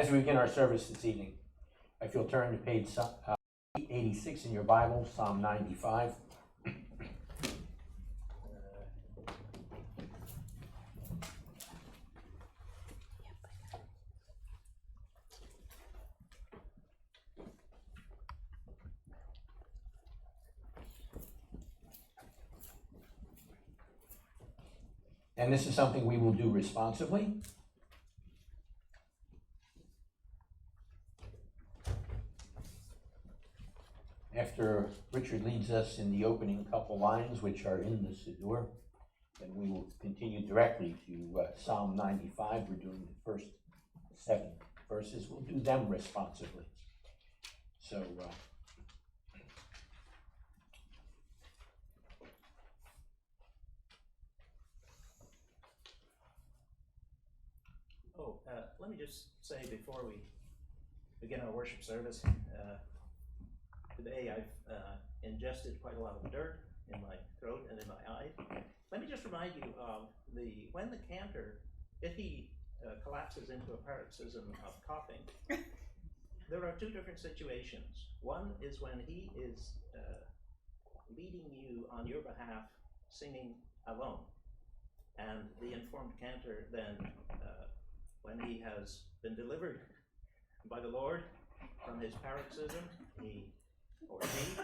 As we begin our service this evening, if you'll turn to page 86 in your Bible, Psalm 95. And this is something we will do responsively. After Richard leads us in the opening couple lines, which are in the Siddur, then we will continue directly to Psalm 95. We're doing the first 7 verses. We'll do them responsively. So, let me just say before we begin our worship service, today I've ingested quite a lot of dirt in my throat and in my eyes. Let me just remind you of when the cantor, if he collapses into a paroxysm of coughing, there are 2 different situations. One is when he is leading you on your behalf, singing alone, and the informed cantor then, when he has been delivered by the Lord from his paroxysm, he or she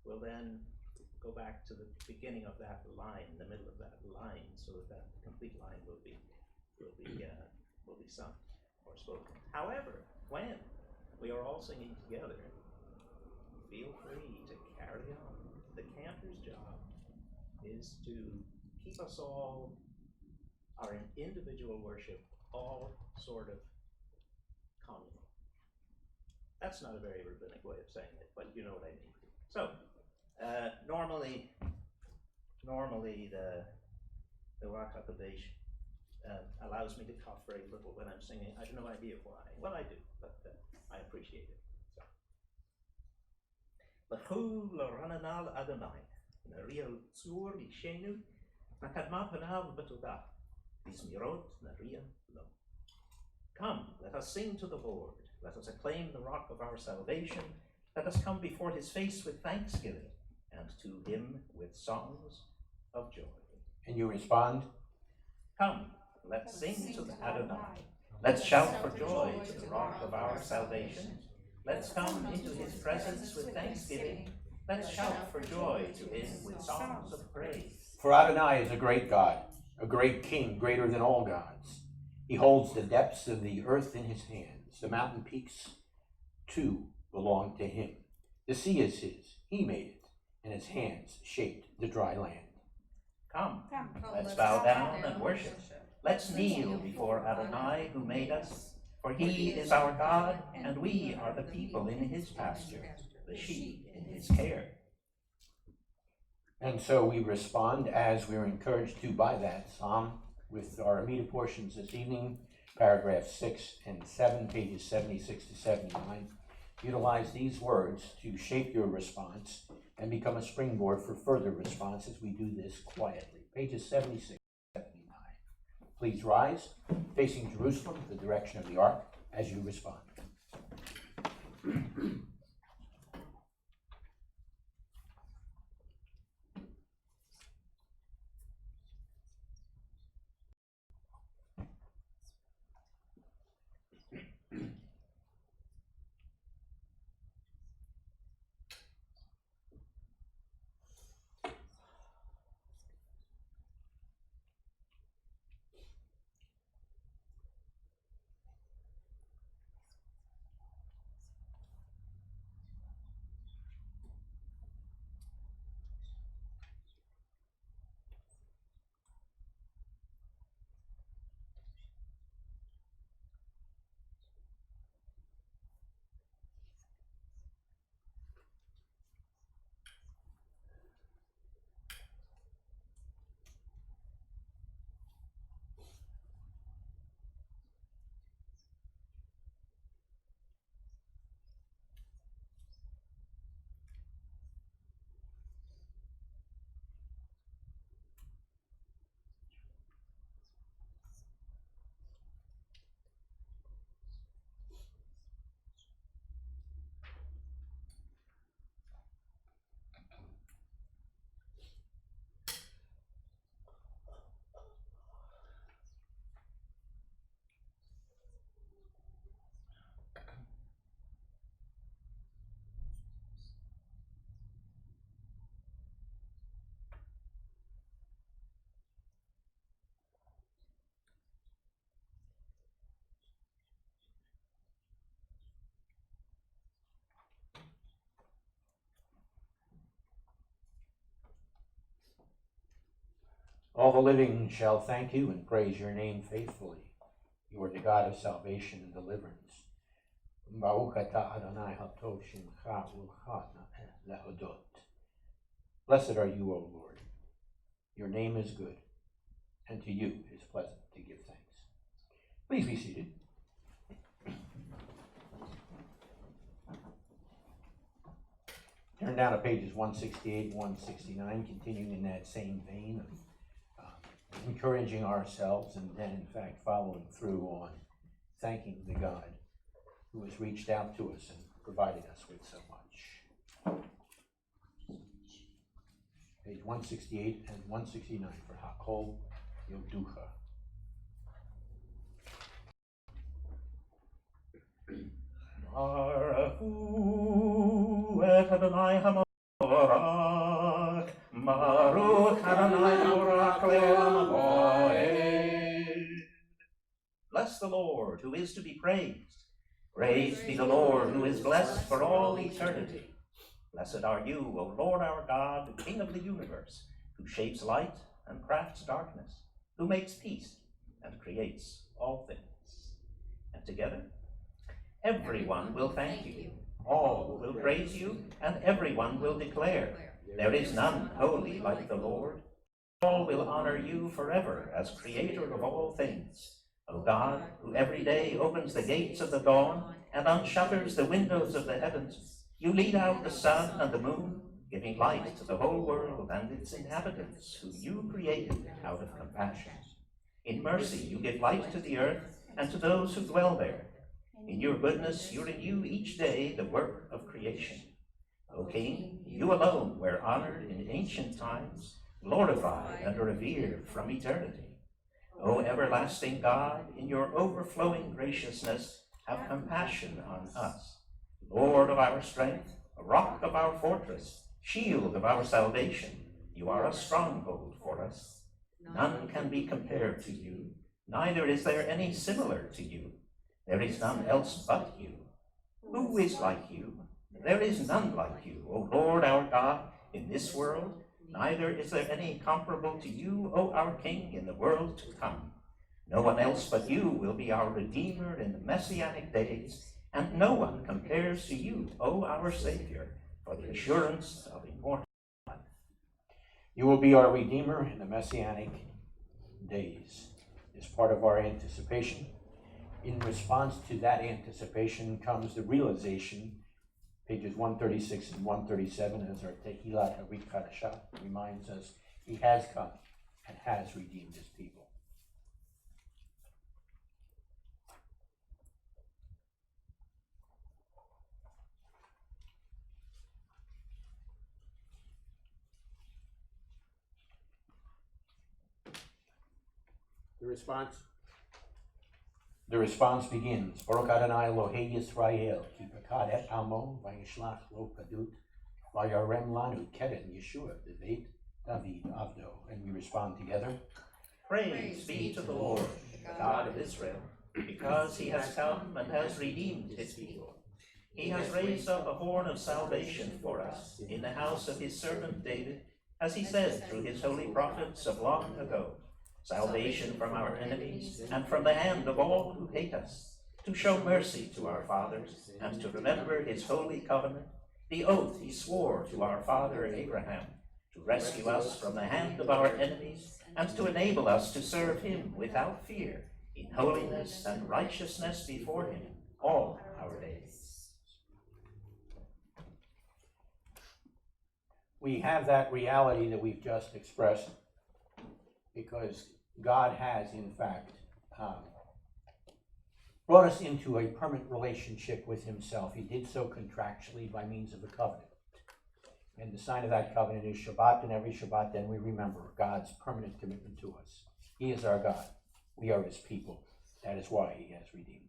will then go back to the beginning of that line, the middle of that line, so that the complete line will be sung or spoken. However, when we are all singing together, feel free to carry on. The cantor's job is to keep us all, our individual worship, all sort of communal. That's not a very rabbinic way of saying it, but you know what I mean. So, normally the Ohr Chadash allows me to cough very little when I'm singing. I have no idea why. Well, I do, but I appreciate it. L'chu l'rananal Adonai, n'ariel tzur l'shenu, n'kadma panav b'todah, v'zmirot n'ariel lo. Come, let us sing to the Lord. Let us acclaim the rock of our salvation. Let us come before his face with thanksgiving, and to him with songs of joy. And you respond? Come, let's sing to Adonai. Let's shout for joy to the rock of our salvation. Let's come into his presence with thanksgiving. Let's shout for joy to him with songs of praise. For Adonai is a great God, a great king, greater than all gods. He holds the depths of the earth in his hands. The mountain peaks, too, belong to him. The sea is his. He made it, and his hands shaped the dry land. Come, let's bow down and worship. Let's kneel before Adonai, who made us. For he is our God, and we are the people in his pasture, the sheep in his care. And so we respond as we're encouraged to by that psalm with our immediate portions this evening, paragraphs 6 and 7, pages 76 to 79. Utilize these words to shape your response and become a springboard for further response as we do this quietly. Pages 76 to 79. Please rise, facing Jerusalem, the direction of the ark, as you respond. All the living shall thank you and praise your name faithfully. You are the God of salvation and deliverance. Baruch atah Adonai hatov shemcha ulcha lehodot. Blessed are you, O Lord. Your name is good, and to you it is pleasant to give thanks. Please be seated. Turn down to pages 168 and 169, continuing in that same vein of encouraging ourselves and then, in fact, following through on thanking the God who has reached out to us and provided us with so much. Page 168 and 169 for Hakol Yoducha. Baruch Adonai HaMorach, Baruch Adonai HaMorach Le'olam Hamoed. Bless the Lord, who is to be praised. Praised be the Lord, who is blessed for all eternity. Blessed are you, O Lord our God, the King of the universe, who shapes light and crafts darkness, who makes peace and creates all things. And together, everyone will thank you, all will praise you, and everyone will declare, there is none holy like the Lord. All will honor you forever as creator of all things. O God, who every day opens the gates of the dawn and unshutters the windows of the heavens, you lead out the sun and the moon, giving light to the whole world and its inhabitants, whom you created out of compassion. In mercy you give light to the earth and to those who dwell there. In your goodness you renew each day the work of creation. O King, you alone were honored in ancient times, glorified and revered from eternity. O everlasting God, in your overflowing graciousness, have compassion on us. Lord of our strength, rock of our fortress, shield of our salvation, you are a stronghold for us. None can be compared to you, neither is there any similar to you. There is none else but you. Who is like you? There is none like you, O Lord our God, in this world, neither is there any comparable to you, O our King, in the world to come. No one else but you will be our Redeemer in the Messianic days, and no one compares to you, O our Savior, for the assurance of immortal life. You will be our Redeemer in the Messianic days. As part of our anticipation, in response to that anticipation comes the realization, pages 136 and 137, as our Tehillat Ohr Chadash reminds us, he has come and has redeemed his people. The response begins, Baruch Adonai Elohei Yisrael, ki pakad et amo, vayishlach lo padut, vayarem lanu keren Yeshua b'veit David avdo. And we respond together. Praise be to the Lord, the God of Israel, because he has come and has redeemed his people. He has raised up a horn of salvation for us in the house of his servant David, as he said through his holy prophets of long ago. Salvation from our enemies and from the hand of all who hate us, to show mercy to our fathers and to remember his holy covenant, the oath he swore to our father Abraham, to rescue us from the hand of our enemies and to enable us to serve him without fear, in holiness and righteousness before him all our days. We have that reality that we've just expressed because God has, in fact, brought us into a permanent relationship with himself. He did so contractually by means of a covenant. And the sign of that covenant is Shabbat, and every Shabbat then we remember God's permanent commitment to us. He is our God. We are his people. That is why he has redeemed us.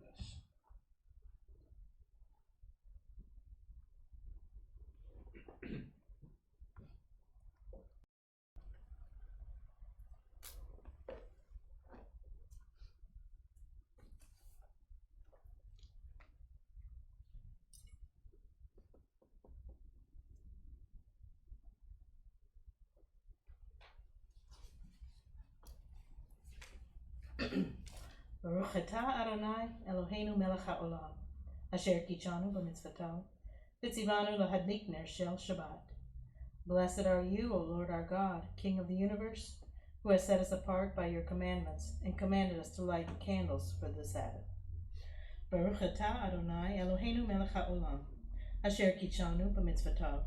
Baruch atah Adonai Eloheinu melech haolam, asher kichanu b'mitzvotav, v'tzivanu lahadlik ner shel Shabbat. Blessed are you, O Lord our God, King of the universe, who has set us apart by your commandments and commanded us to light the candles for the Sabbath. Baruch atah Adonai Eloheinu melech haolam, asher kichanu b'mitzvotav,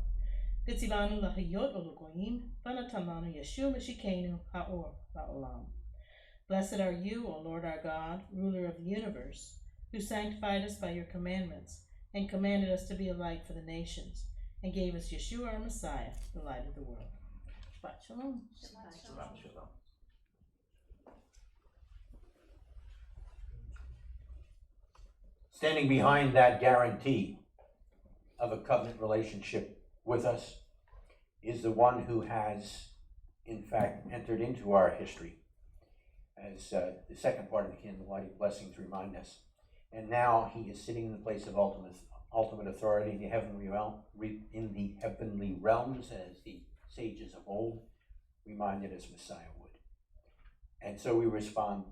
v'tzivanu lahayot ologoim, v'natan lanu Yeshu Meshikeinu haor la'olam. Blessed are you, O Lord our God, ruler of the universe, who sanctified us by your commandments and commanded us to be a light for the nations, and gave us Yeshua our Messiah, the light of the world. Shabbat shalom. Shabbat shalom. Standing behind that guarantee of a covenant relationship with us is the one who has, in fact, entered into our history, as the second part of the candlelighting blessings remind us. And now he is sitting in the place of ultimate authority in the heavenly realms, as the sages of old reminded us Messiah would. And so we respond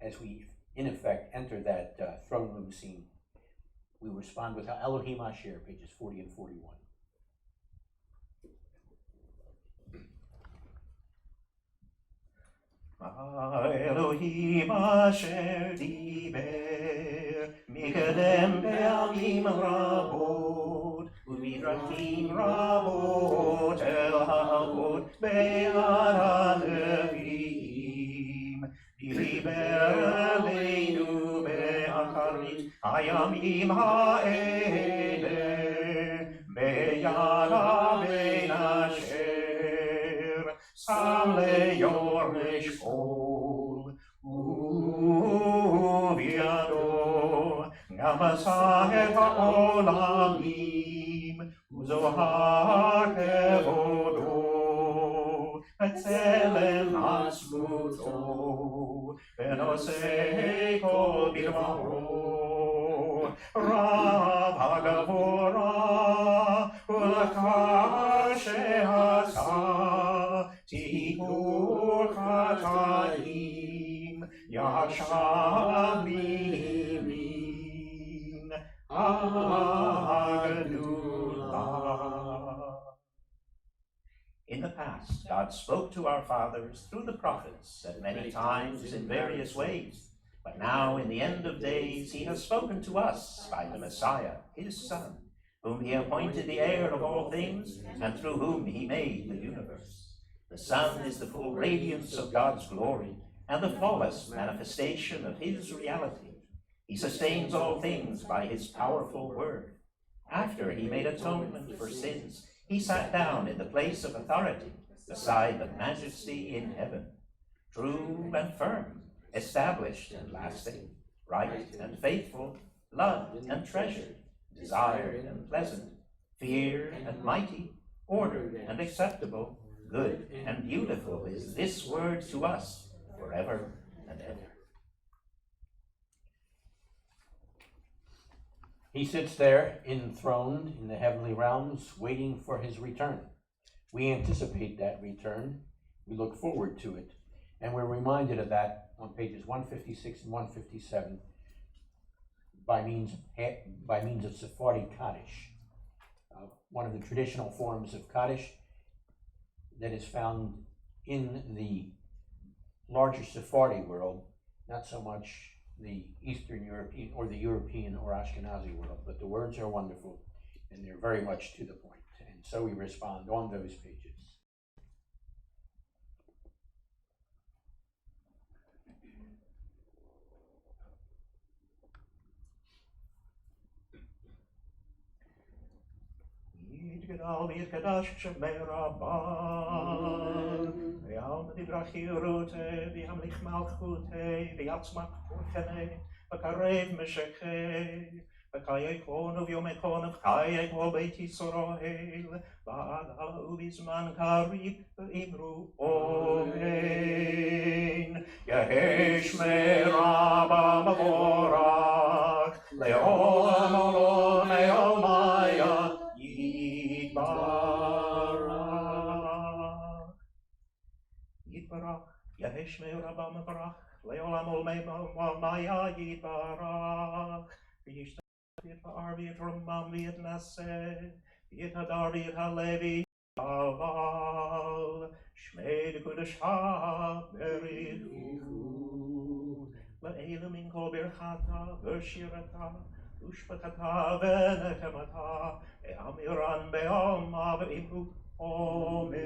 as we, in effect, enter that throne room scene. We respond with Elohim Asher, pages 40 and 41. Elohim asher diber mikadem be'amim rabot u'midrachim rabot el ha'avot be'ad ha'nevi'im diber aleinu be'acharit hayamim ha'ele be'yad ha'ben asher Sam leyor mishkol uviado Gamasa et ha'olamim uzohar kevodo Etzelem asmuto venosei kol birvaro Rav hagavora ulakar shehasa Ohr Chadash, Yashav Mimin, Agedulah. In the past, God spoke to our fathers through the prophets at many times in various ways. But now, in the end of days, he has spoken to us by the Messiah, his Son, whom he appointed the heir of all things, and through whom he made the universe. The Son is the full radiance of God's glory and the flawless manifestation of his reality. He sustains all things by his powerful word. After he made atonement for sins, he sat down in the place of authority beside the majesty in heaven. True and firm, established and lasting, right and faithful, loved and treasured, desired and pleasant, feared and mighty, ordered and acceptable, good and beautiful is this word to us forever and ever. He sits there enthroned in the heavenly realms, waiting for his return. We anticipate that return. We look forward to it. And we're reminded of that on pages 156 and 157 by means of Sephardi Kaddish, one of the traditional forms of Kaddish that is found in the larger Sephardi world, not so much the Eastern European or the European or Ashkenazi world, but the words are wonderful and they're very much to the point. And so we respond on those pages. Yitgedal v'yitgadash shemei Rabban v'yam tidrachi rute v'yamlich malchute v'yatzmak urchene v'karev meshekeh v'kayek onu v'yomekon v'kayek ol beit Yisrael v'adalu v'zman karib v'imru omen yehesh merabba mavorach le'olam olom le'olmaya Yitbarach, Yehesh Me'orabah Mevarach, Leolam Olamol Maya Yitbarach. V'yishtat Ar V'yitramam V'yitnaseh. V'yitadar V'yitalevi Aval. Shmei D'Kudesh Berichu. La'elam in Kol Birchata V'shirata. Ushpatata V'nechemata. E'amiran Be'ama V'imru. Amen.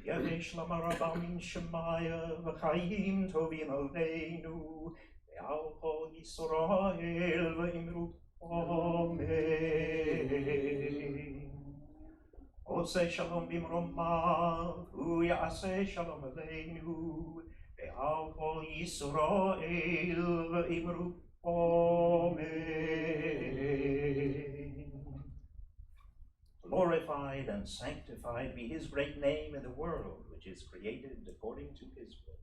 Yavesh Lamarabam Shemaya V'chaim Tovim Aleinu Ve'al Kol Yisrael V'imru. Amen. Oseh Shalom Bimromav U'yaseh Shalom Aleinu Ve'al Kol Yisrael V'imru. Amen. Glorified and sanctified be his great name in the world, which is created according to his will.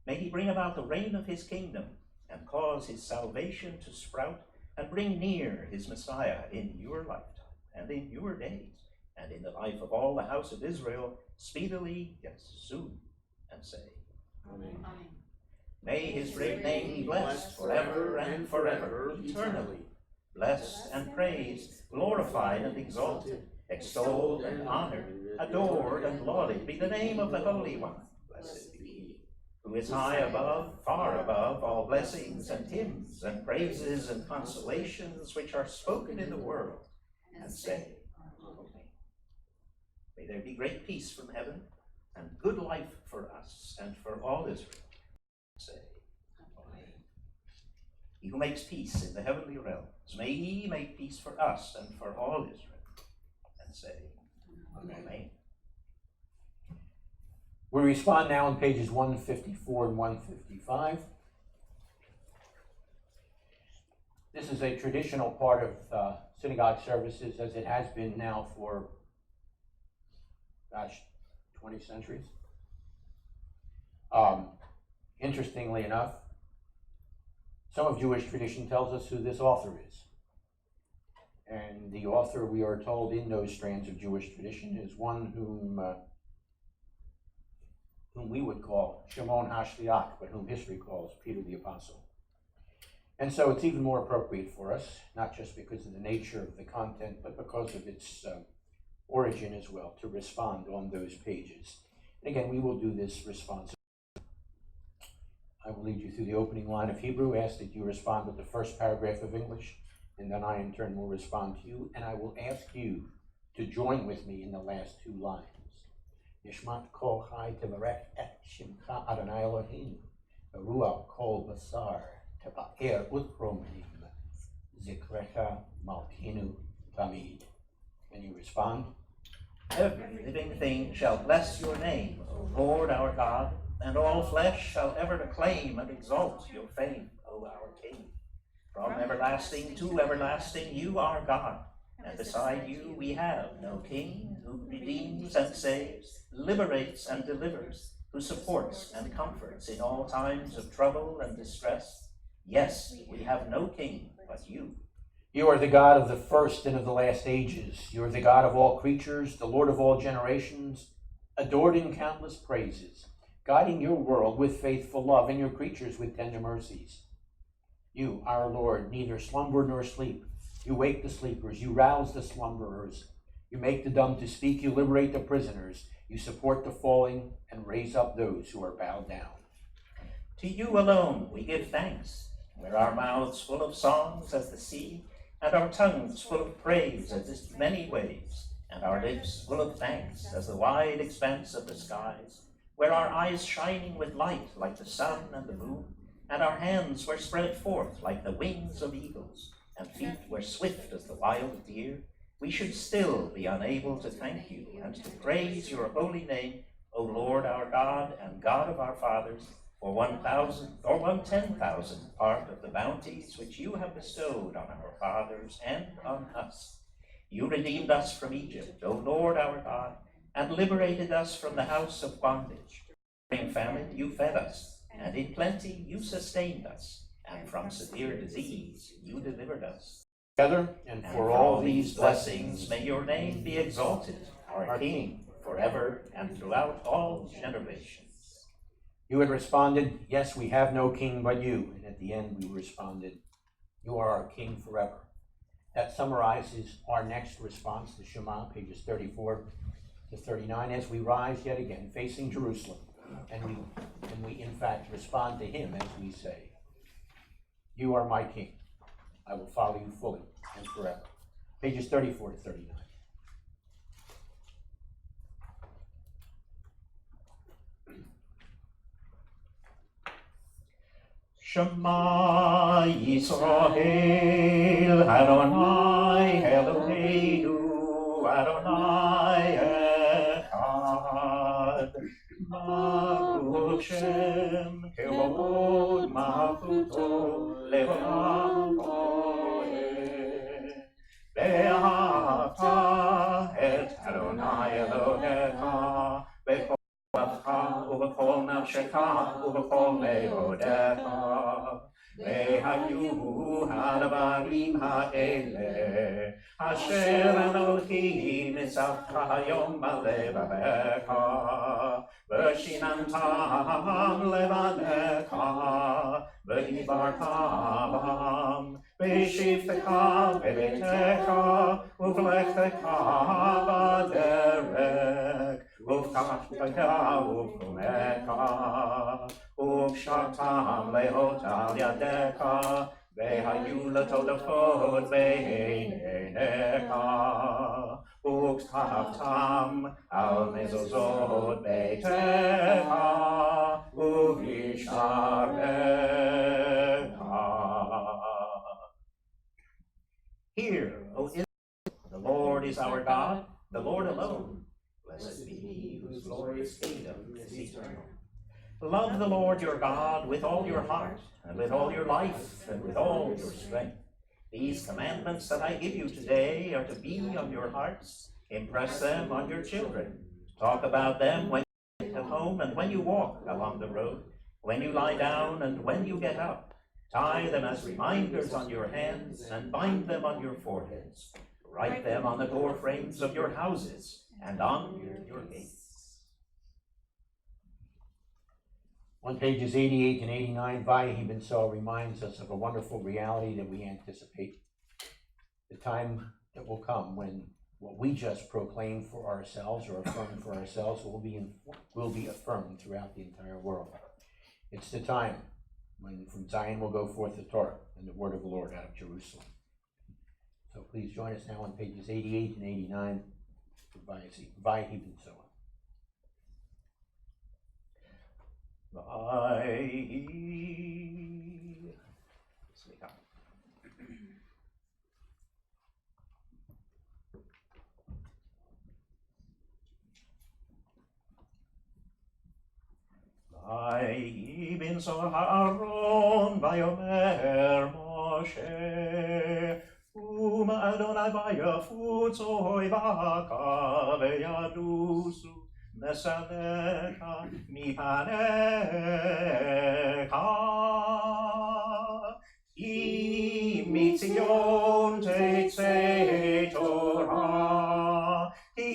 May he bring about the reign of his kingdom and cause his salvation to sprout and bring near his Messiah in your lifetime and in your days and in the life of all the house of Israel speedily, yes, soon, and say, Amen. May his great name be blessed forever and forever, eternally. Blessed and praised, glorified and exalted, extolled and honored, adored and lauded be the name of the Holy One. Blessed be he, who is high above, far above all blessings and hymns and praises and consolations which are spoken in the world, and say, Amen. May there be great peace from heaven and good life for us and for all Israel. Say, Amen. He who makes peace in the heavenly realms, may he make peace for us and for all Israel. And say, Amen. We respond now on pages 154 and 155. This is a traditional part of synagogue services, as it has been now for, 20 centuries. Interestingly enough, some of Jewish tradition tells us who this author is. And the author, we are told in those strands of Jewish tradition, is one whom we would call Shimon HaShliach, but whom history calls Peter the Apostle. And so it's even more appropriate for us, not just because of the nature of the content, but because of its origin as well, to respond on those pages. And again, we will do this response. I will lead you through the opening line of Hebrew, ask that you respond with the first paragraph of English, and then I in turn will respond to you, and I will ask you to join with me in the last two lines. Nishmat kol chai tevarech et shimcha Adonai Eloheinu, Ruach kol basar tepa'er utromim, zikrecha malkinu tamid. Can you respond? Every living thing shall bless your name, O Lord our God, and all flesh shall ever acclaim and exalt your fame, O our King. From everlasting to everlasting you are God, and beside you we have no king who redeems and saves, liberates and delivers, who supports and comforts in all times of trouble and distress. Yes, we have no king but you. You are the God of the first and of the last ages. You are the God of all creatures, the Lord of all generations, adored in countless praises, guiding your world with faithful love and your creatures with tender mercies. You, our Lord, neither slumber nor sleep. You wake the sleepers, you rouse the slumberers. You make the dumb to speak, you liberate the prisoners. You support the falling and raise up those who are bowed down. To you alone we give thanks, where our mouths full of songs as the sea, and our tongues full of praise as the many waves, and our lips full of thanks as the wide expanse of the skies, where our eyes shining with light like the sun and the moon, and our hands were spread forth like the wings of eagles, and feet were swift as the wild deer, we should still be unable to thank you and to praise your holy name, O Lord our God and God of our fathers, for 1,000 or 1/10,000 part of the bounties which you have bestowed on our fathers and on us. You redeemed us from Egypt, O Lord our God, and liberated us from the house of bondage. In famine you fed us, and in plenty you sustained us, and from severe disease you delivered us. Together, and for all these blessings, may your name be exalted, our King, forever and throughout all generations. You had responded, yes, we have no king but you. And at the end, we responded, you are our king forever. That summarizes our next response, the Shema, pages 34 to 39, as we rise yet again, facing Jerusalem. And we in fact respond to him as we say, you are my king. I will follow you fully and forever. Pages 34 to 39. Shema Yisrael, Adonai Eloheinu, Adonai Echad. Baruch Shem Kevod Malchuto Leolam Poed. Ve'ahavta et Adonai Elohecha b'kol לבבך ובכל נפשך ובכל מאודיך. והיו הדברים האלה אשר אלוהים ניצבת היום בלבביך ושיננתם לבניך ודיברת בם בשבתך בביתך ובלכתך בדרך ובקחתך ובקומך וקשרתם לאות על ידיך והיו לטודפות בעיניך וכתבתם על מזוזות ביתך ובשעריך. Hear, O Israel, the Lord is our God, the Lord alone. Blessed be he whose glorious kingdom is eternal. Love the Lord your God with all your heart, and with all your life, and with all your strength. These commandments that I give you today are to be on your hearts. Impress them on your children. Talk about them when you sit at home and when you walk along the road, when you lie down and when you get up. Tie them as reminders on your hands and bind them on your foreheads. Write them on the door frames of your houses and on your gates. On pages 88 and 89, Vayehi Ben Soa reminds us of a wonderful reality that we anticipate. The time that will come when what we just proclaim for ourselves or affirm for ourselves will be affirmed throughout the entire world. It's the time when from Zion will go forth the Torah and the word of the Lord out of Jerusalem. So please join us now on pages 88 and 89 for Vayehi Ben Soa. Vayehi. Slicha. Vayehi ben Aharon vayomer Moshe Adonai vayafutzo baka veyadusu Mesanecha mipanecha Ki mitzion tetzei Torah Ki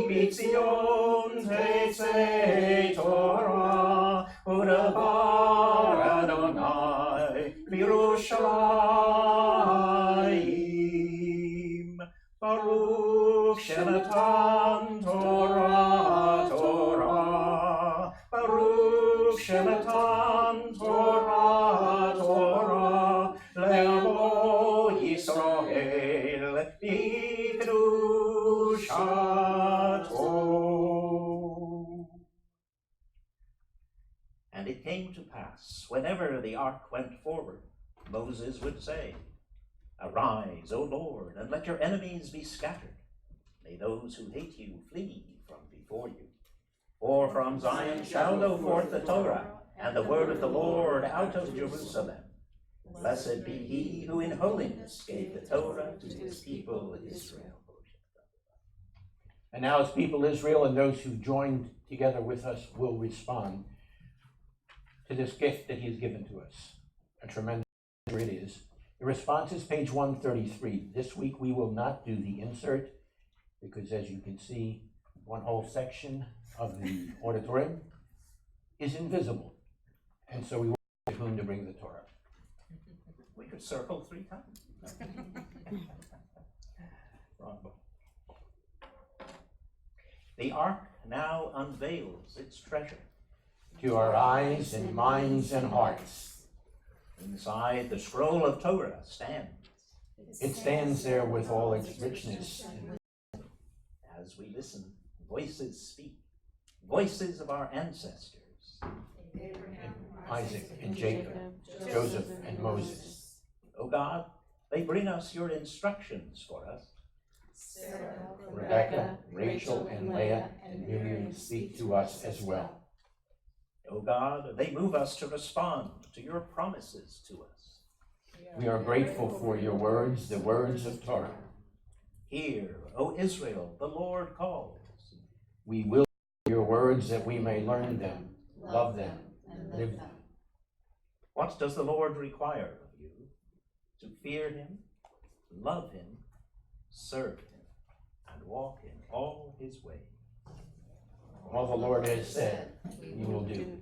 mitzion tetzei Torah Udabar Adonai Yerushalayim Baruch Shenatan Torah Torah Baruch Shenatan Torah Torah Le'amo Yisrael B'kedushato. And it came to pass, whenever the ark went forward, Moses would say, Arise, O Lord, and let your enemies be scattered. May those who hate you flee from before you. For from Zion shall go forth the Torah, and the word of the Lord out of Jerusalem. Blessed be he who in holiness gave the Torah to his people Israel. And now as people Israel and those who joined together with us will respond to this gift that he has given to us. A tremendous it is. The response is page 133. This week we will not do the insert because, as you can see, one whole section of the auditorium is invisible. And so we want to whom to bring the Torah. We could circle 3 times. Wrong book. The ark now unveils its treasure. To our eyes and minds and hearts. Inside, the scroll of Torah stands. It stands there with all its richness. As we listen, voices speak, voices of our ancestors. Isaac and Jacob, Joseph and Moses. O God, they bring us your instructions for us. Rebecca, Rachel, and Leah and Miriam speak to us as well. O God, they move us to respond to your promises to us. We are grateful for your words, the words of Torah. Hear, O Israel, the Lord calls. We will hear your words that we may learn them, love them, and live them. What does the Lord require of you? To fear him, love him, serve him, and walk in all his ways. All the Lord has said, we will do.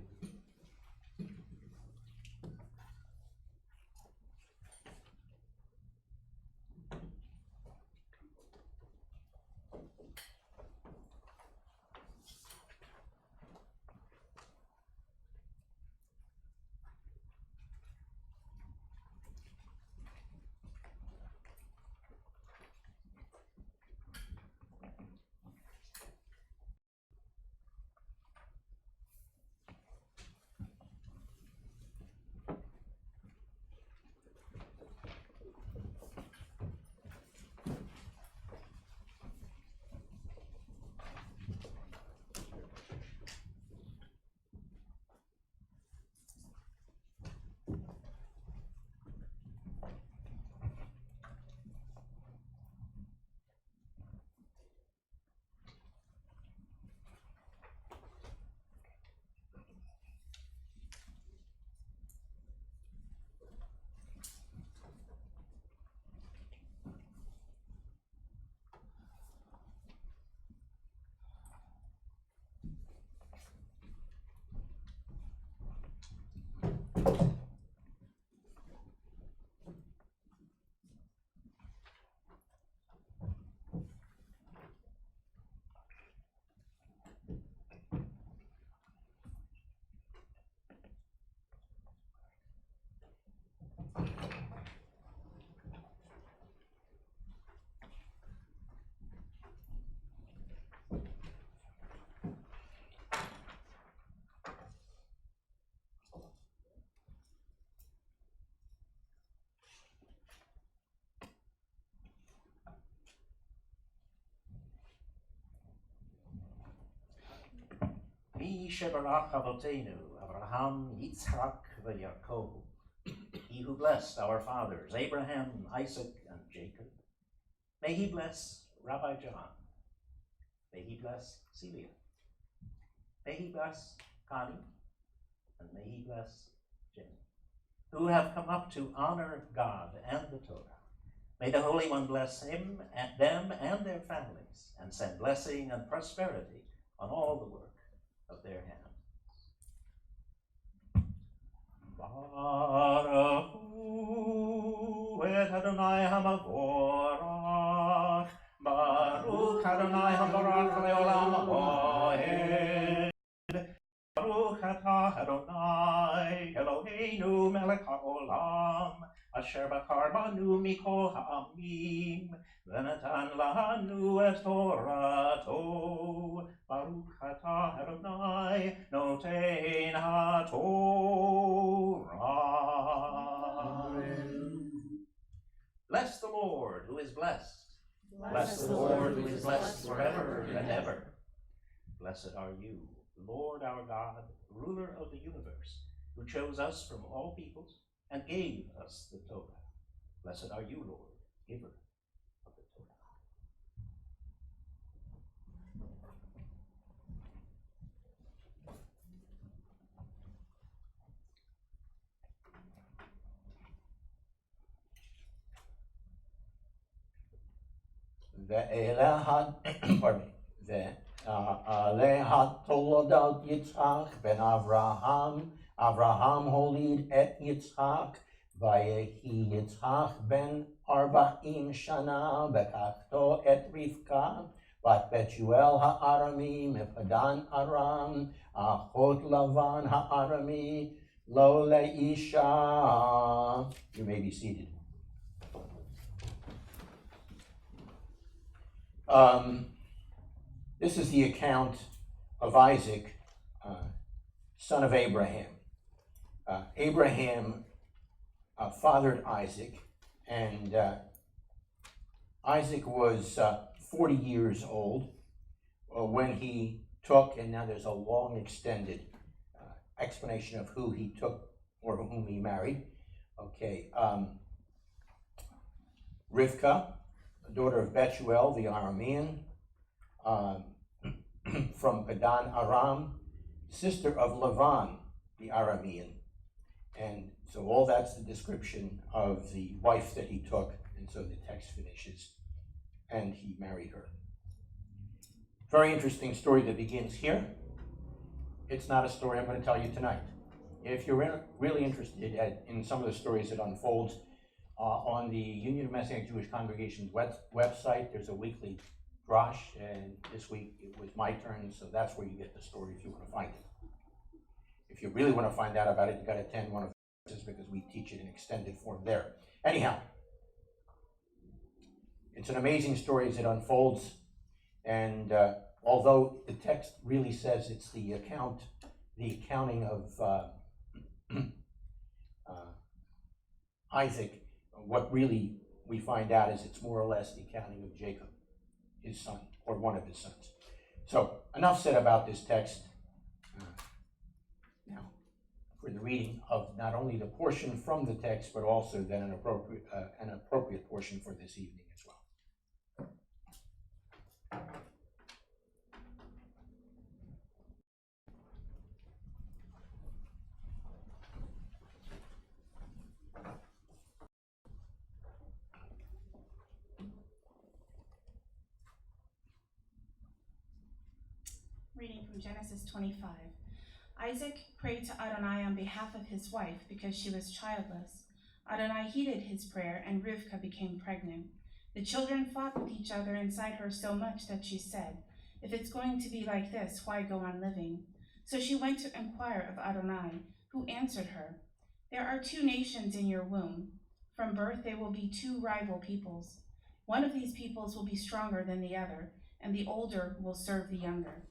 Mi shebarach avotenu, Abraham, Yitzhak, v'Yaakov. He who blessed our fathers, Abraham, Isaac, and Jacob. May he bless Rabbi John. May he bless Celia. May he bless Connie. And may he bless Jenny, who have come up to honor God and the Torah. May the Holy One bless him and them and their families, and send blessing and prosperity on all the work of their hands. Baruch et Adonai hamavorach, Baruch Adonai hamarach leolam haoed, Baruch atah Adonai Eloheinu melech haolam, asher bachar banu mikol ha'amim, v'natan lanu et Torato. Baruch atah Adonai noten haTorah. Bless the Lord who is blessed. Bless the Lord who is blessed forever and ever. Blessed are you, Lord our God, ruler of the universe, who chose us from all peoples and gave us the Torah. Blessed are you, Lord, giver of the Torah. Pardon me. Lehat Toldot Yitzhak ben Avraham. Avraham holid et Yitzhak. Vayehi Yitzhak ben Arba'im Shana bekachto et Rivka. Bat Betuel ha'arami mepadan Aram. Achot Lavan ha'arami lo leisha. You may be seated. This is the account of Isaac, son of Abraham. Abraham fathered Isaac, and Isaac was 40 years old when he took, and now there's a long extended explanation of who he took or whom he married. Okay, Rivka, daughter of Betuel the Aramean, from Padan Aram, sister of Lavan the Aramean. And so all that's the description of the wife that he took, and so the text finishes, and he married her. Very interesting story that begins here. It's not a story I'm going to tell you tonight. If you're really interested in some of the stories that unfolds on the Union of Messianic Jewish Congregations website, there's a weekly drosh, and this week it was my turn, so that's where you get the story if you want to find it. If you really want to find out about it, you got to attend one of the classes because we teach it in extended form there. Anyhow, it's an amazing story as it unfolds, and although the text really says it's the accounting of Isaac, what really we find out is it's more or less the accounting of Jacob, his son, or one of his sons. So enough said about this text. Now, for the reading of not only the portion from the text, but also then an appropriate portion for this evening as well. Reading from Genesis 25. Isaac prayed to Adonai on behalf of his wife because she was childless. Adonai heeded his prayer, and Rivka became pregnant. The children fought with each other inside her so much that she said, "If it's going to be like this, why go on living?" So she went to inquire of Adonai, who answered her, "There are 2 nations in your womb. From birth they will be 2 rival peoples. One of these peoples will be stronger than the other, and the older will serve the younger."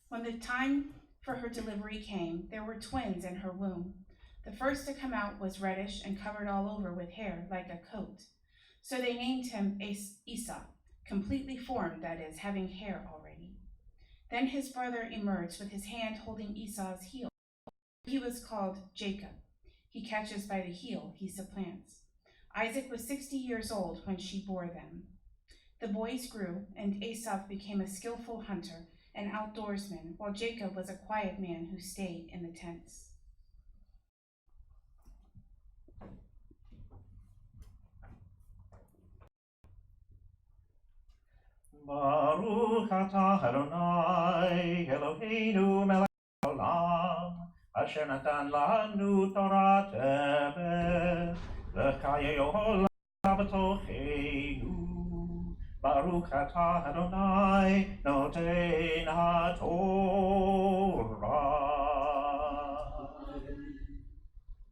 When the time for her delivery came, there were twins in her womb. The first to come out was reddish and covered all over with hair like a coat. So they named him Esau, completely formed, that is, having hair already. Then his brother emerged with his hand holding Esau's heel. He was called Jacob. He catches by the heel, he supplants. Isaac was 60 years old when she bore them. The boys grew, and Esau became a skillful hunter, an outdoorsman, while Jacob was a quiet man who stayed in the tents. Baruch atah Adonai Eloheinu melech haolam, asher natan lanu Torat emet, v'chayayu olam b'tocheinu. Baruch atah Adonai noten haTorah.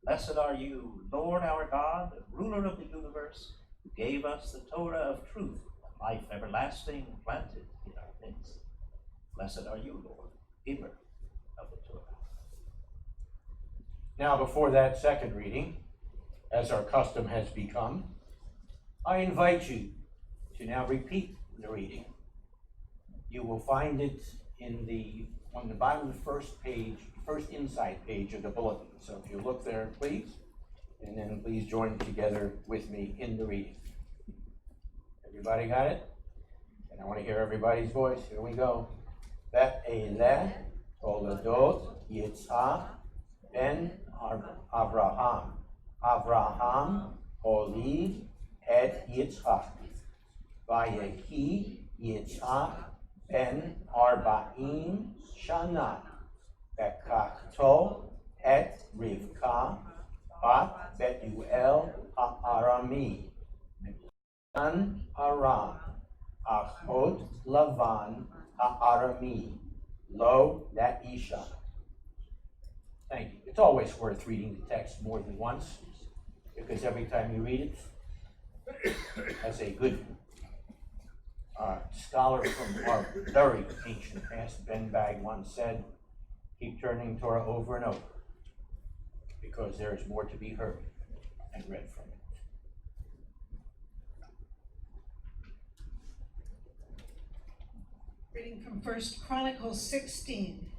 Blessed are you, Lord our God, ruler of the universe, who gave us the Torah of truth, life everlasting planted in our midst. Blessed are you, Lord, giver of the Torah. Now, before that second reading, as our custom has become, I invite you to now repeat the reading. You will find it on the bottom of the first inside page of the bulletin. So if you look there, please, and then please join together with me in the reading. Everybody got it? And I want to hear everybody's voice. Here we go. Ve'eleh Toldot Yitzhak ben Avraham. Avraham holid et Yitzhak. Vayehi Yitzhak ben arba'im shana bekachto et Rivka bat Betuel ha'arami An Aram achot Lavan ha'arami lo Isha. Thank you. It's always worth reading the text more than once, because every time you read it, as a good scholar from our very ancient past, Ben Bag once said, keep turning Torah over and over, because there is more to be heard and read from it. Reading from 1 Chronicles 16.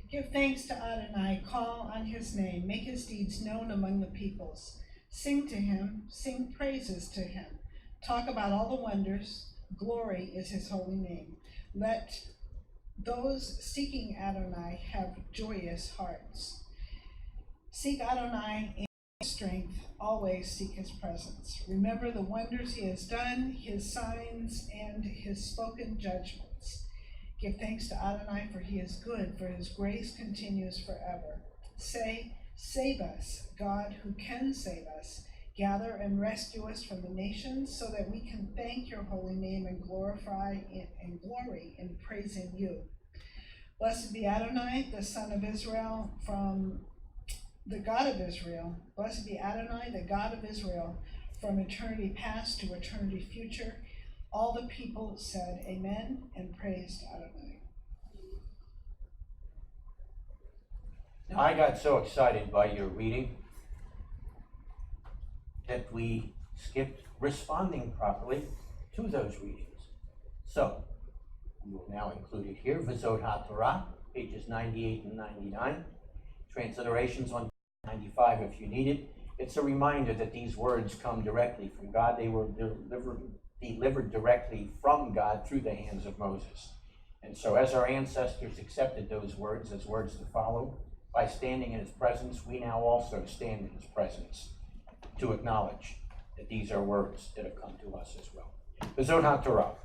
Give thanks to Adonai, call on his name, make his deeds known among the peoples. Sing to him, sing praises to him. Talk about all the wonders, glory is his holy name. Let those seeking Adonai have joyous hearts. Seek Adonai in strength, always seek his presence. Remember the wonders he has done, his signs, and his spoken judgments. Give thanks to Adonai, for he is good, for his grace continues forever. Say, save us, God who can save us. Gather and rescue us from the nations, so that we can thank your holy name and glorify and glory in praising you. Blessed be Adonai, the Son of Israel, from the God of Israel. Blessed be Adonai, the God of Israel, from eternity past to eternity future. All the people said amen and praised Adonai. I got so excited by your reading that we skipped responding properly to those readings. So, we will now include it here. V'zot HaTorah, pages 98 and 99. Transliterations on 95 if you need it. It's a reminder that these words come directly from God. They were delivered directly from God through the hands of Moses. And so as our ancestors accepted those words as words to follow, by standing in his presence, we now also stand in his presence to acknowledge that these are words that have come to us as well. V'zot HaTorah.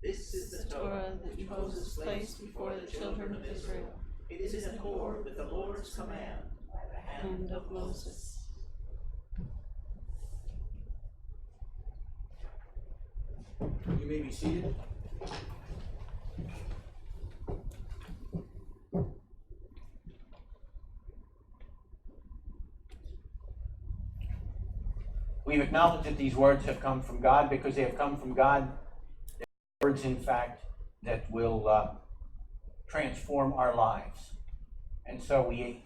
This is the Torah that Moses placed before the children of Israel. It is in accord with the Lord's command by the hand of Moses. You may be seated. We've acknowledged that these words have come from God. Because they have come from God, they're words, in fact, that will transform our lives. And so we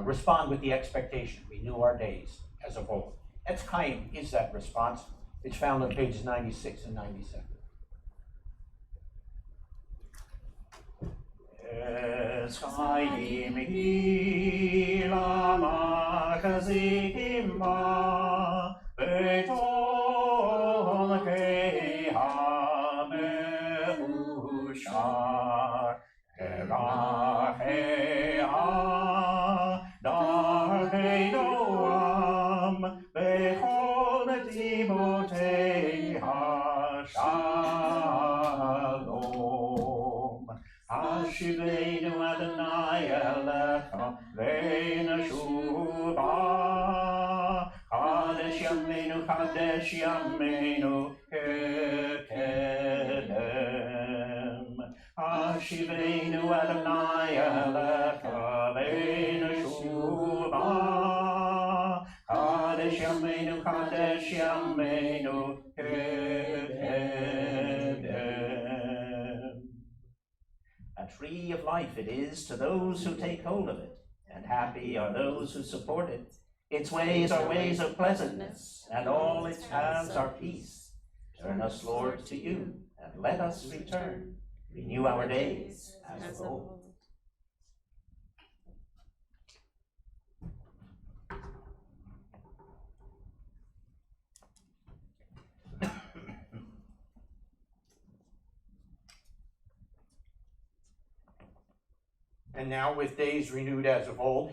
respond with the expectation. Renew our days as of old. Etz Chaim is that response. It's found on pages 96 and 97. Etz Chaim hi lama chazikim ba beton kei ha-mehushar erachei ha-darkei noam bechol netimotei ha-shalom Hashivenu Adonai Elecha Ve'nashuva Kadesh Yameinu Kekedem Hashivenu Adonai Elecha Ve'nashuva Kadesh Yameinu Kekedem. A tree of life it is to those who take hold of it, and happy are those who support it. Its ways are ways of pleasantness, and all its paths are peace. Turn us, Lord, to you, and let us return. Renew our days as of old. And now, with days renewed as of old,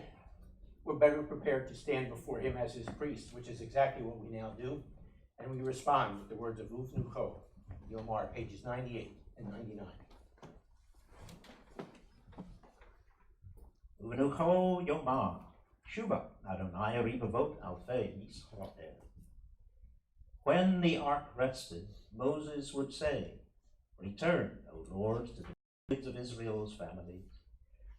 we're better prepared to stand before him as his priest, which is exactly what we now do. And we respond with the words of Uvnucho, Yomar, pages 98 and 99. Uvnucho Yomar, Shuba, Adonai Ribavot Alfei Yisroel. When the ark rested, Moses would say, Return, O Lord, to the kids of Israel's families.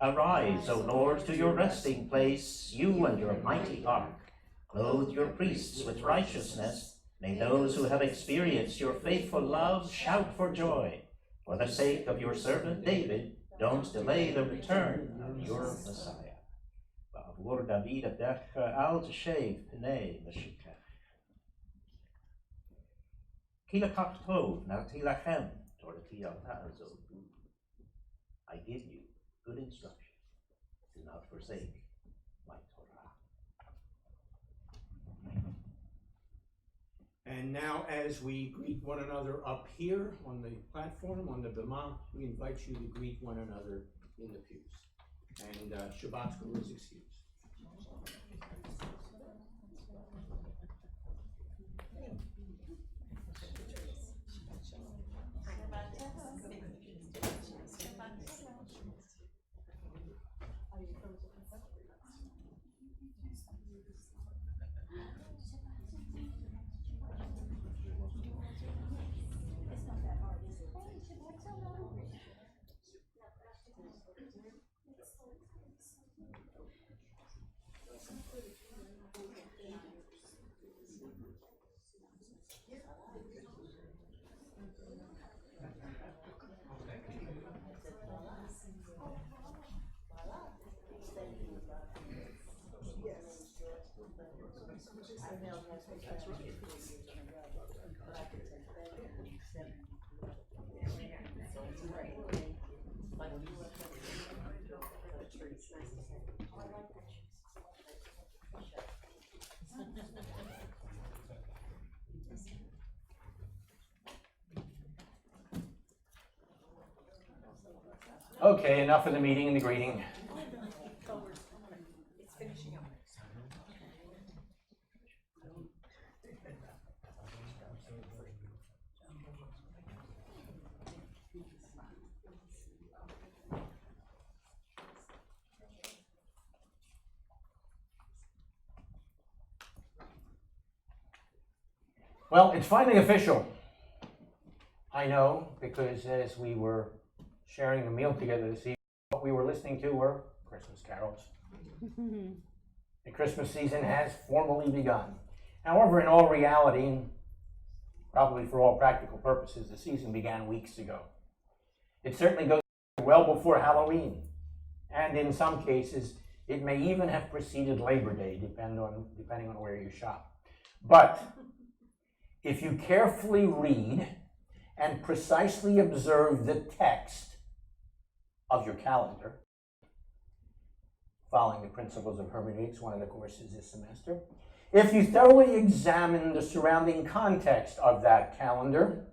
Arise, O Lord, to your resting place, you and your mighty ark. Clothe your priests with righteousness. May those who have experienced your faithful love shout for joy. For the sake of your servant David, don't delay the return of your Messiah. Ba'avur David Abdech al Teshev Pnei Meshikach. Kilakach Tov Natilachem Torati al Ta'azot. I give you good instruction. Do not forsake my Torah. And now, as we greet one another up here on the platform, on the Bima, we invite you to greet one another in the pews. And Shabbat school is excused. Okay, enough of the meeting and the greeting. It's finishing up. Well, it's finally official. I know, because as we were sharing a meal together this evening, what we were listening to were Christmas carols. The Christmas season has formally begun. However, in all reality, and probably for all practical purposes, the season began weeks ago. It certainly goes well before Halloween, and in some cases, it may even have preceded Labor Day, depending on where you shop. But if you carefully read and precisely observe the text of your calendar, following the principles of hermeneutics, one of the courses this semester, if you thoroughly examine the surrounding context of that calendar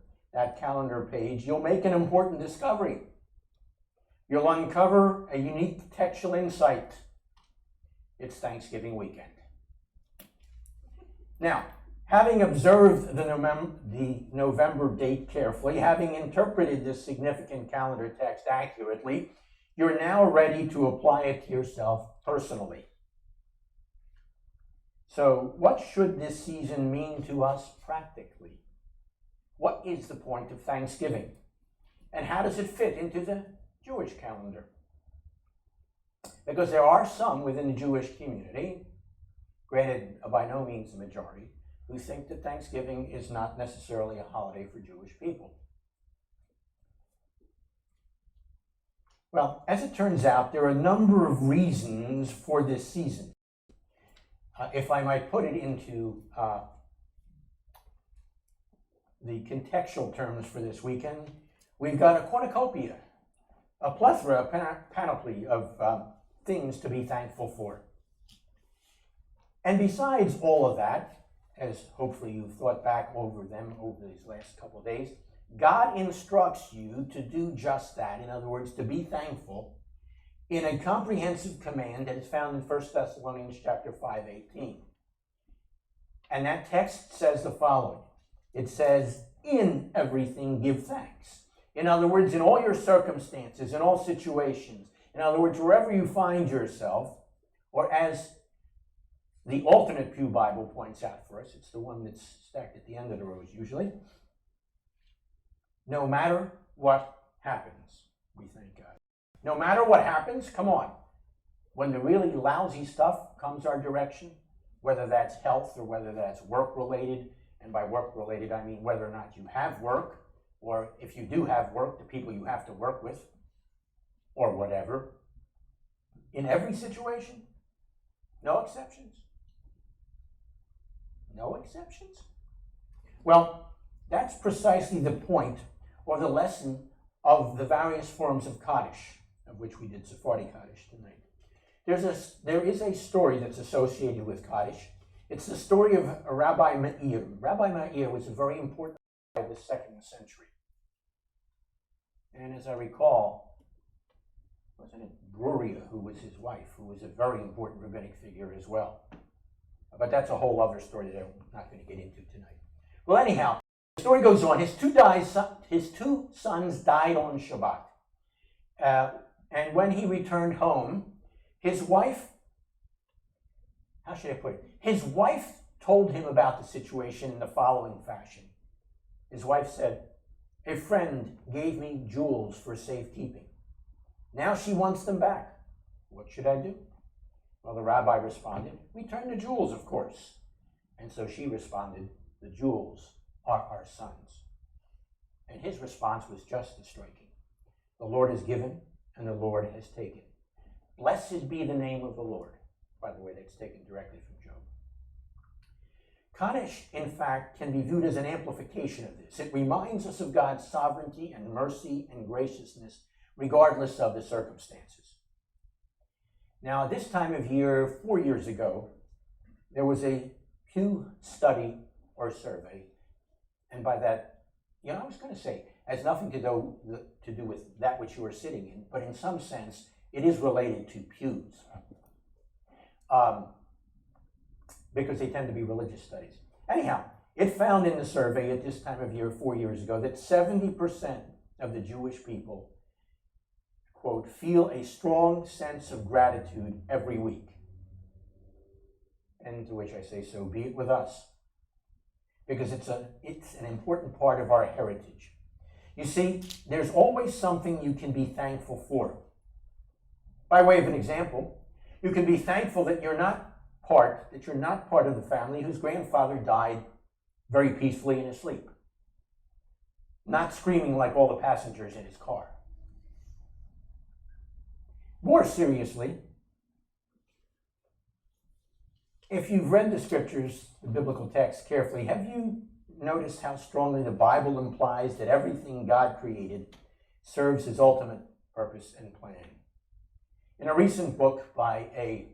page, you'll make an important discovery. You'll uncover a unique textual insight. It's Thanksgiving weekend. Now, having observed the November date carefully, having interpreted this significant calendar text accurately, you're now ready to apply it to yourself personally. So, what should this season mean to us practically? What is the point of Thanksgiving? And how does it fit into the Jewish calendar? Because there are some within the Jewish community, granted by no means the majority, who think that Thanksgiving is not necessarily a holiday for Jewish people. Well, as it turns out, there are a number of reasons for this season. If I might put it into the contextual terms for this weekend, We've got a cornucopia, a plethora, a panoply of things to be thankful for. And besides all of that, as hopefully you've thought back over them over these last couple of days, God instructs you to do just that. In other words, to be thankful in a comprehensive command that is found in 1 Thessalonians chapter 5:18. And that text says the following. It says, in everything give thanks. In other words, in all your circumstances, in all situations, in other words, wherever you find yourself, or as the alternate Pew Bible points out for us, it's the one that's stacked at the end of the rows usually, no matter what happens, we thank God. No matter what happens, come on, when the really lousy stuff comes our direction, whether that's health or whether that's work-related, and by work-related I mean whether or not you have work, or if you do have work, the people you have to work with, or whatever, in every situation, no exceptions. No exceptions? Well, that's precisely the point or the lesson of the various forms of Kaddish, of which we did Sephardi Kaddish tonight. There is a story that's associated with Kaddish. It's the story of Rabbi Meir. Rabbi Meir was a very important guy of the 2nd century. And as I recall, wasn't it Bruria who was his wife, who was a very important rabbinic figure as well. But that's a whole other story that I'm not going to get into tonight. Well, anyhow, the story goes on. His two sons died on Shabbat. And when he returned home, his wife, how should I put it? His wife told him about the situation in the following fashion. His wife said, a friend gave me jewels for safekeeping. Now she wants them back. What should I do? Well, the rabbi responded, return the jewels, of course. And so she responded, the jewels are our sons. And his response was just as striking. The Lord has given, and the Lord has taken. Blessed be the name of the Lord. By the way, that's taken directly from Job. Kaddish, in fact, can be viewed as an amplification of this. It reminds us of God's sovereignty and mercy and graciousness, regardless of the circumstances. Now, this time of year, 4 years ago, there was a Pew study or survey, and by that, I was going to say, has nothing to do with that which you are sitting in, but in some sense, it is related to pews, because they tend to be religious studies. Anyhow, it found in the survey at this time of year, 4 years ago, that 70% of the Jewish people, quote, feel a strong sense of gratitude every week. And to which I say, so be it with us. Because it's an important part of our heritage. You see, there's always something you can be thankful for. By way of an example, you can be thankful that you're not part of the family whose grandfather died very peacefully in his sleep, not screaming like all the passengers in his car. More seriously, if you've read the scriptures, the biblical text carefully, have you noticed how strongly the Bible implies that everything God created serves his ultimate purpose and plan? In a recent book by a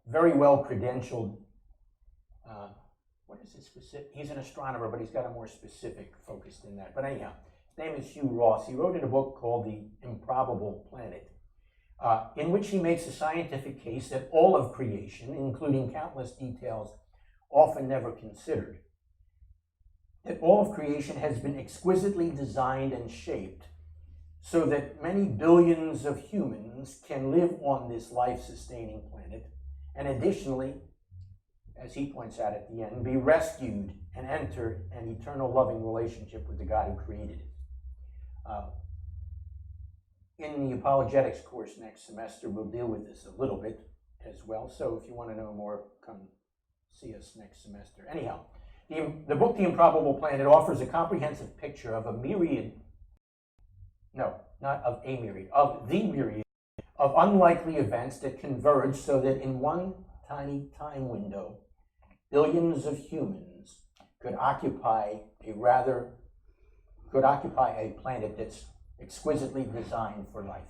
very well credentialed, what is his specific? He's an astronomer, but he's got a more specific focus than that. But anyhow, his name is Hugh Ross. He wrote in a book called The Improbable Planet, in which he makes a scientific case that all of creation, including countless details often never considered, that all of creation has been exquisitely designed and shaped so that many billions of humans can live on this life-sustaining planet, and additionally, as he points out at the end, be rescued and enter an eternal loving relationship with the God who created it. In the apologetics course next semester, we'll deal with this a little bit as well, so if you want to know more, come see us next semester. Anyhow, the book, The Improbable Planet, offers a comprehensive picture of the myriad of unlikely events that converge so that in one tiny time window, billions of humans could occupy a planet that's exquisitely designed for life.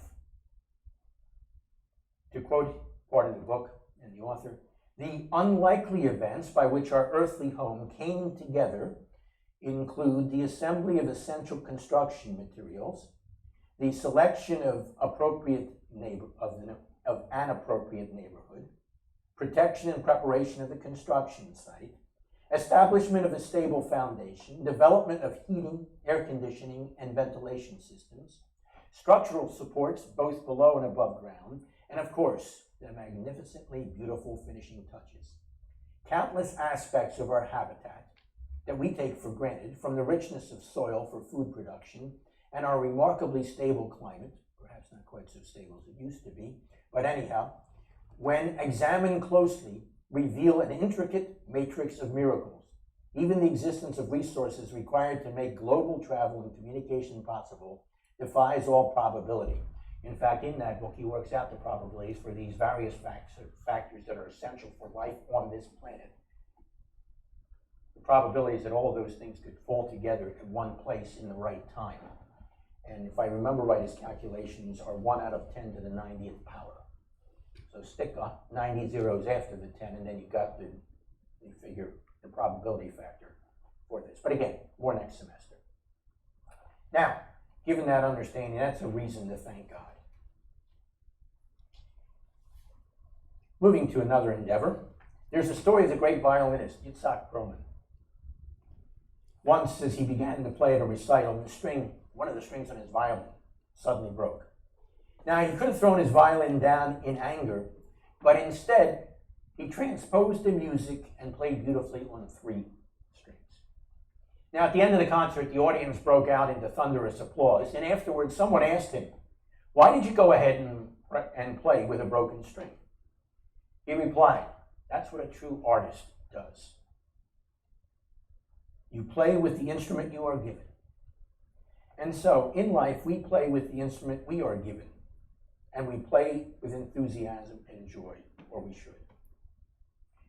To quote part of the book and the author, the unlikely events by which our earthly home came together include the assembly of essential construction materials, the selection of an appropriate neighborhood, protection and preparation of the construction site, establishment of a stable foundation, development of heating, air conditioning, and ventilation systems, structural supports both below and above ground, and of course, the magnificently beautiful finishing touches. Countless aspects of our habitat that we take for granted, from the richness of soil for food production and our remarkably stable climate, perhaps not quite so stable as it used to be, but anyhow, when examined closely, reveal an intricate matrix of miracles. Even the existence of resources required to make global travel and communication possible defies all probability. In fact, in that book, he works out the probabilities for these various factors that are essential for life on this planet. The probabilities that all of those things could fall together in one place in the right time. And if I remember right, his calculations are 1 out of 10 to the 90th power. So stick 90 zeros after the 10, and then you've got the figure, the probability factor for this. But again, more next semester. Now, given that understanding, that's a reason to thank God. Moving to another endeavor, there's a story of the great violinist, Yitzhak Perlman. Once, as he began to play at a recital, one of the strings on his violin suddenly broke. Now, he could have thrown his violin down in anger, but instead, he transposed the music and played beautifully on 3 strings. Now, at the end of the concert, the audience broke out into thunderous applause, and afterwards, someone asked him, "Why did you go ahead and play with a broken string?" He replied, "That's what a true artist does. You play with the instrument you are given." And so, in life, we play with the instrument we are given, and we play with enthusiasm and joy, or we should.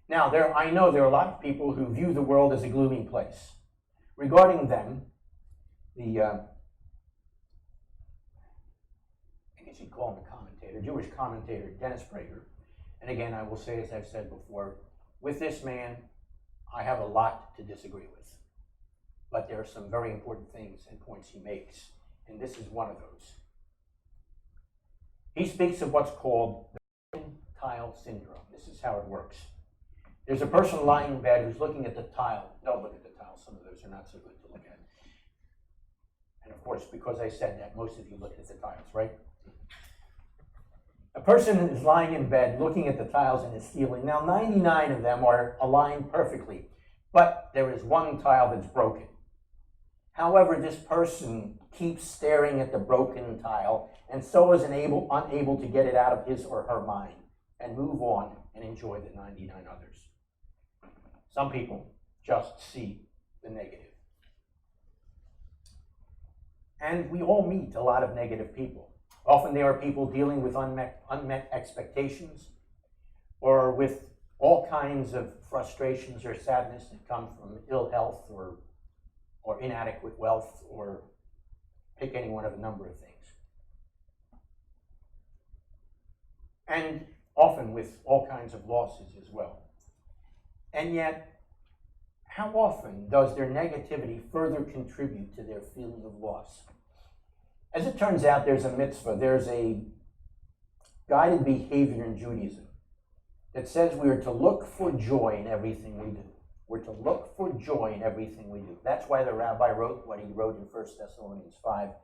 Now, I know there are a lot of people who view the world as a gloomy place. Regarding them, I guess you'd call him a commentator, Jewish commentator, Dennis Prager, and again, I will say, as I've said before, with this man, I have a lot to disagree with. But there are some very important things and points he makes, and this is one of those. He speaks of what's called the broken tile syndrome. This is how it works. There's a person lying in bed who's looking at the tile. Don't look at the tile. Some of those are not so good to look at. And of course, because I said that, most of you look at the tiles, right? A person is lying in bed looking at the tiles in his ceiling. Now, 99 of them are aligned perfectly, but there is one tile that's broken. However, this person keeps staring at the broken tile and so is unable to get it out of his or her mind and move on and enjoy the 99 others. Some people just see the negative. And we all meet a lot of negative people. Often they are people dealing with unmet expectations, or with all kinds of frustrations or sadness that come from ill health or inadequate wealth, or pick any one of a number of things. And often with all kinds of losses as well. And yet, how often does their negativity further contribute to their feeling of loss? As it turns out, there's a mitzvah, there's a guided behavior in Judaism that says we are to look for joy in everything we do. We're to look for joy in everything we do. That's why the rabbi wrote what he wrote in 1 Thessalonians 5,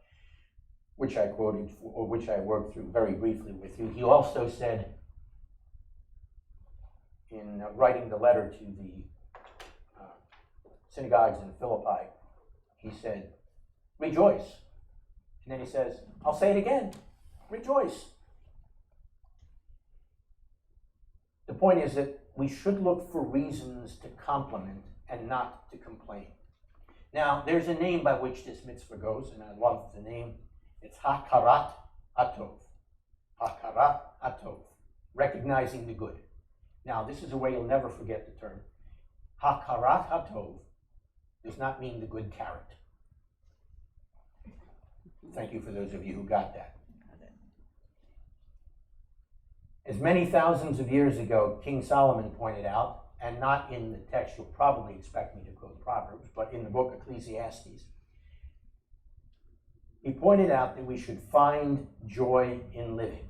which I quoted, or which I worked through very briefly with you. He also said, in writing the letter to the synagogues in Philippi, he said, "Rejoice." And then he says, I'll say it again, rejoice. The point is that we should look for reasons to compliment and not to complain. Now, there's a name by which this mitzvah goes, and I love the name. It's Hakarat Hatov. Hakarat Hatov. Recognizing the good. Now, this is a way you'll never forget the term. Hakarat Hatov does not mean the good carrot. Thank you for those of you who got that. As many thousands of years ago, King Solomon pointed out, and not in the text you'll probably expect me to quote Proverbs, but in the book Ecclesiastes, he pointed out that we should find joy in living,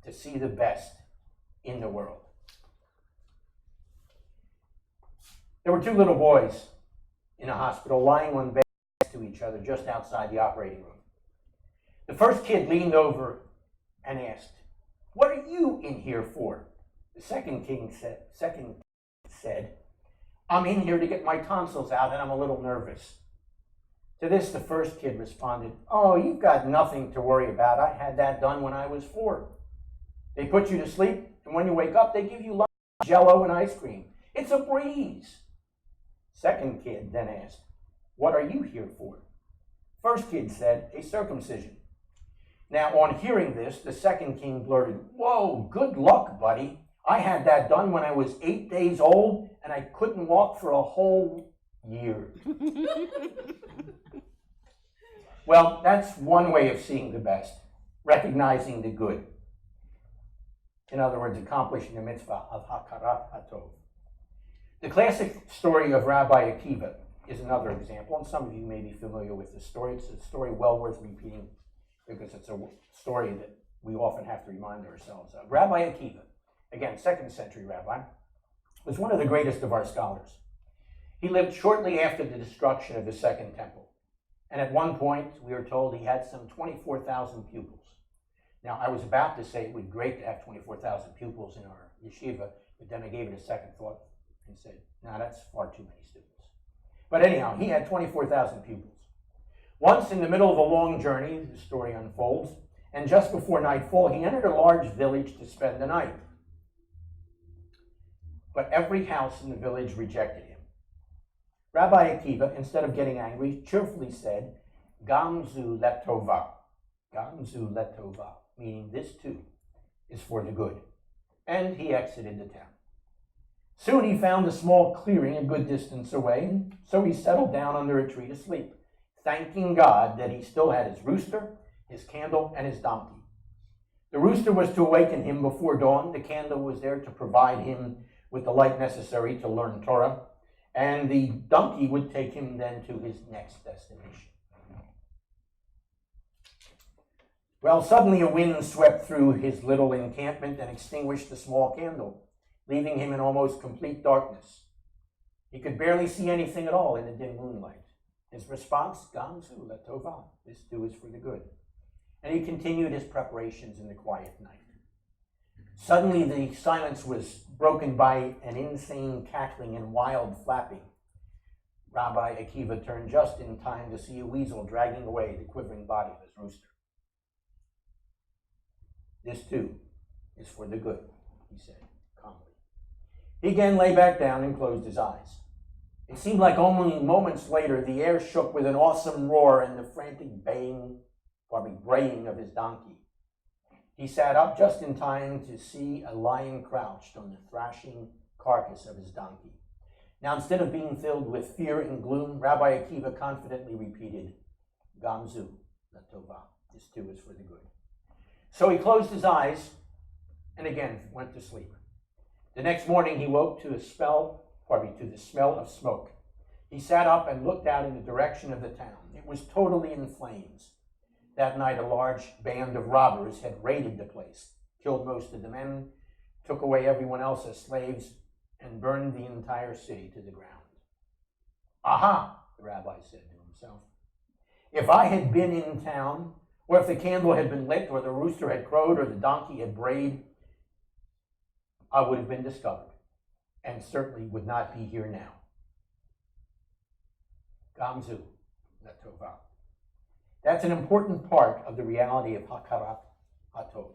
to see the best in the world. There were two little boys in a hospital lying on beds next to each other just outside the operating room. The first kid leaned over and asked, "What are you in here for?" The second said, "I'm in here to get my tonsils out and I'm a little nervous." To this, the first kid responded, "Oh, you've got nothing to worry about. I had that done when I was 4. They put you to sleep, and when you wake up, they give you lunch, Jell-O and ice cream. It's a breeze." Second kid then asked, "What are you here for?" First kid said, "A circumcision." Now, on hearing this, the second king blurted, "Whoa, good luck, buddy. I had that done when I was 8 days old, and I couldn't walk for a whole year." Well, that's one way of seeing the best, recognizing the good. In other words, accomplishing the mitzvah of hakarat hatov. The classic story of Rabbi Akiva is another example, and some of you may be familiar with this story. It's a story well worth repeating because it's a story that we often have to remind ourselves of. Rabbi Akiva, again, 2nd century rabbi, was one of the greatest of our scholars. He lived shortly after the destruction of the Second Temple. And at one point, we are told he had some 24,000 pupils. Now, I was about to say it would be great to have 24,000 pupils in our yeshiva, but then I gave it a second thought and said, no, that's far too many students. But anyhow, he had 24,000 pupils. Once in the middle of a long journey, the story unfolds, and just before nightfall, he entered a large village to spend the night. But every house in the village rejected him. Rabbi Akiva, instead of getting angry, cheerfully said, "Gamzu letova," "Gamzu letova," meaning this too is for the good. And he exited the town. Soon he found a small clearing a good distance away, so he settled down under a tree to sleep, thanking God that he still had his rooster, his candle, and his donkey. The rooster was to awaken him before dawn, the candle was there to provide him with the light necessary to learn Torah, and the donkey would take him then to his next destination. Well, suddenly a wind swept through his little encampment and extinguished the small candle, leaving him in almost complete darkness. He could barely see anything at all in the dim moonlight. His response, "Gamzu letova," this too is for the good. And he continued his preparations in the quiet night. Suddenly the silence was broken by an insane cackling and wild flapping. Rabbi Akiva turned just in time to see a weasel dragging away the quivering body of his rooster. "This too is for the good," he said calmly. He again lay back down and closed his eyes. It seemed like only moments later the air shook with an awesome roar and the frantic braying of his donkey. He sat up just in time to see a lion crouched on the thrashing carcass of his donkey. Now, instead of being filled with fear and gloom, Rabbi Akiva confidently repeated, "Gamzu letova," this too is for the good. So he closed his eyes and again went to sleep. The next morning he woke to the smell of smoke. He sat up and looked out in the direction of the town. It was totally in flames. That night, a large band of robbers had raided the place, killed most of the men, took away everyone else as slaves, and burned the entire city to the ground. "Aha," the rabbi said to himself. "If I had been in town, or if the candle had been lit, or the rooster had crowed, or the donkey had brayed, I would have been discovered, and certainly would not be here now." Gamzu letova. That's an important part of the reality of hakarat hatov.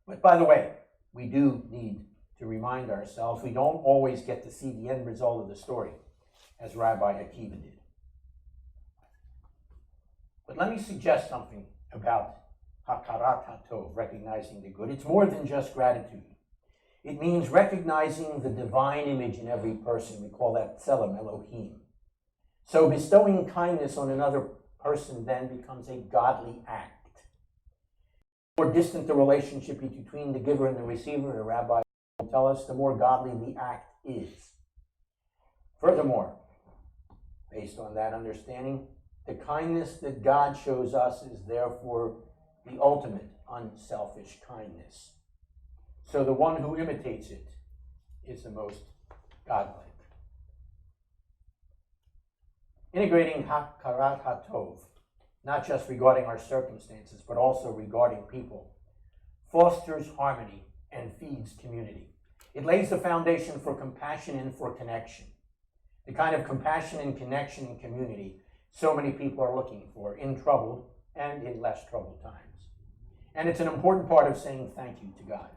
But by the way, we do need to remind ourselves we don't always get to see the end result of the story, as Rabbi Akiva did. But let me suggest something about hakarat hatov, recognizing the good. It's more than just gratitude. It means recognizing the divine image in every person. We call that tselem, Elohim. So bestowing kindness on another person then becomes a godly act. The more distant the relationship between the giver and the receiver, the rabbi will tell us, the more godly the act is. Furthermore, based on that understanding, the kindness that God shows us is therefore the ultimate unselfish kindness. So the one who imitates it is the most godlike. Integrating hakarat hatov, not just regarding our circumstances, but also regarding people, fosters harmony and feeds community. It lays the foundation for compassion and for connection. The kind of compassion and connection in community so many people are looking for in troubled and in less troubled times. And it's an important part of saying thank you to God.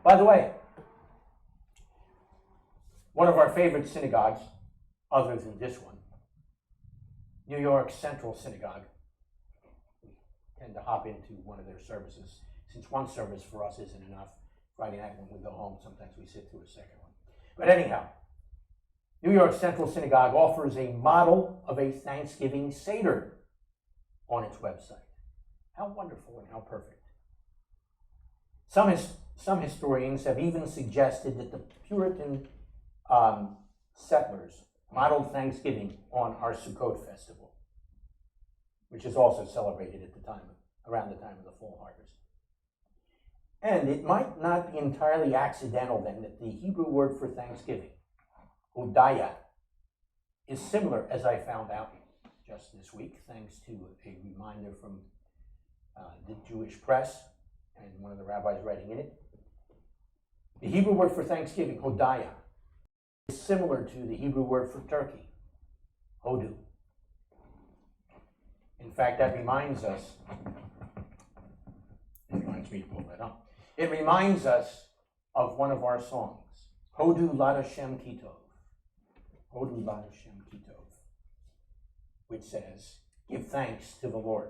By the way, one of our favorite synagogues, other than this one, New York Central Synagogue, we tend to hop into one of their services. Since one service for us isn't enough, Friday night when we go home, sometimes we sit through a second one. But anyhow, New York Central Synagogue offers a model of a Thanksgiving Seder on its website. How wonderful and how perfect. Some historians have even suggested that the Puritan settlers modeled Thanksgiving on our Sukkot festival, which is also celebrated at the time, around the time of the fall harvest. And it might not be entirely accidental then that the Hebrew word for Thanksgiving, Hodaya, is similar, as I found out just this week, thanks to a reminder from the Jewish press and one of the rabbis writing in it. The Hebrew word for Thanksgiving, Hodaya, is similar to the Hebrew word for turkey, Hodu. In fact, that reminds us, it reminds me to pull that up. It reminds us of one of our songs, Hodu Lad Hashem Kitov. Hodu Lad Hashem Kitov, which says, give thanks to the Lord.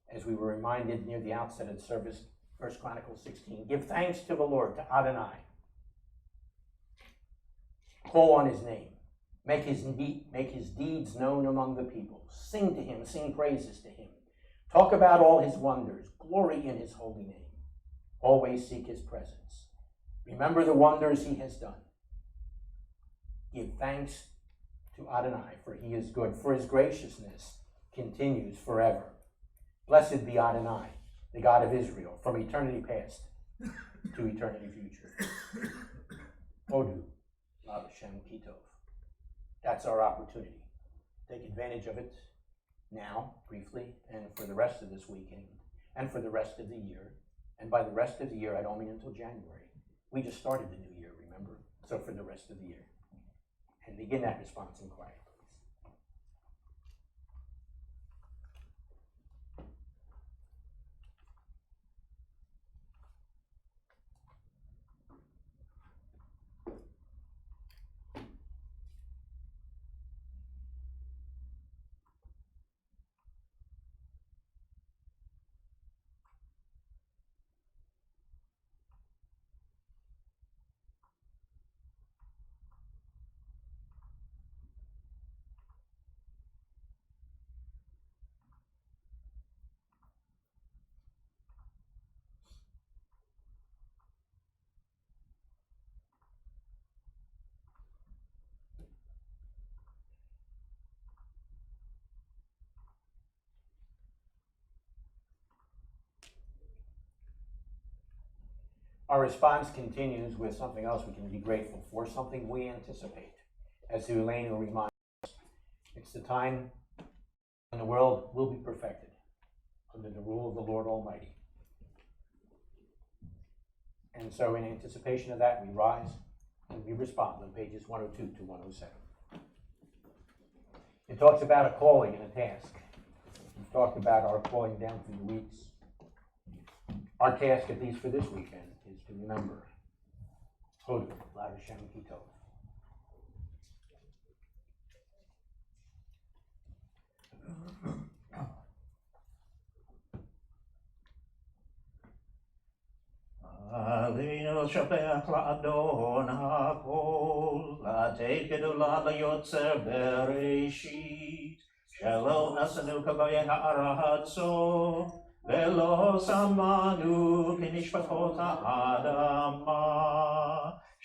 As we were reminded near the outset of the service, 1 Chronicles 16, give thanks to the Lord, to Adonai. Call on his name. Make his deeds known among the people. Sing to him, sing praises to him. Talk about all his wonders. Glory in his holy name. Always seek his presence. Remember the wonders he has done. Give thanks to Adonai, for he is good, for his graciousness continues forever. Blessed be Adonai, the God of Israel, from eternity past to eternity future. Hodu Lad Hashem Kitov. That's our opportunity. Take advantage of it now, briefly, and for the rest of this weekend, and for the rest of the year. And by the rest of the year, I don't mean until January. We just started the new year, remember? So for the rest of the year. And begin that response in quiet, please. Our response continues with something else we can be grateful for, something we anticipate. As Elena reminds us, it's the time when the world will be perfected under the rule of the Lord Almighty. And so in anticipation of that, we rise and we respond on pages 102 to 107. It talks about a calling and a task. We've talked about our calling down through the weeks. Our task, at least for this weekend, is to remember Hodu Lad Hashem Kitov. Alinu Shabbat Ladon Hakol, Late Gedula Yotzer Bereshit, Shelo Asanu Kavaya Arahatso, Velo Samanu Kinishpakot Adama,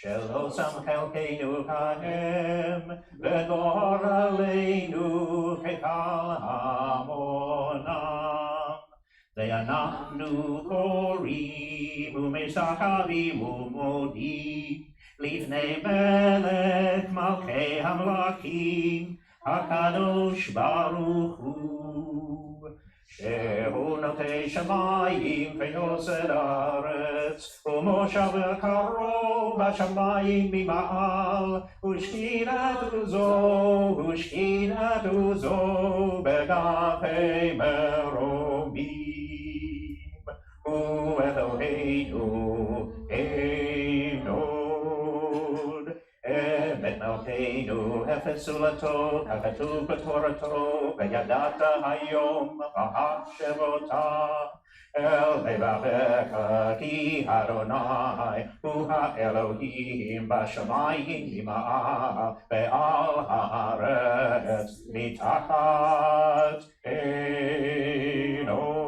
Shelo Sam Kelkenu Kahem, Vedor Aleinu Kekal Hamonam. Ve'anachnu korim u'mesachavim u'modim lifnei melech malkei hamlakim hakadosh baruch hu shehu notei shamayim ve'yosed haaretz u'moshav karov b'shamayim mima'al u'shkinatu zo begafei meromim Hu Eloheinu Enod Emet Malkeinu Hefesulato Kakatu Katorato Veyadata Hayom Vahashevota El Levavecha Ki Adonai Hu Ha-Elohim Bashamayim Ima'ah Ve'al Haaretz Mitachat Enod.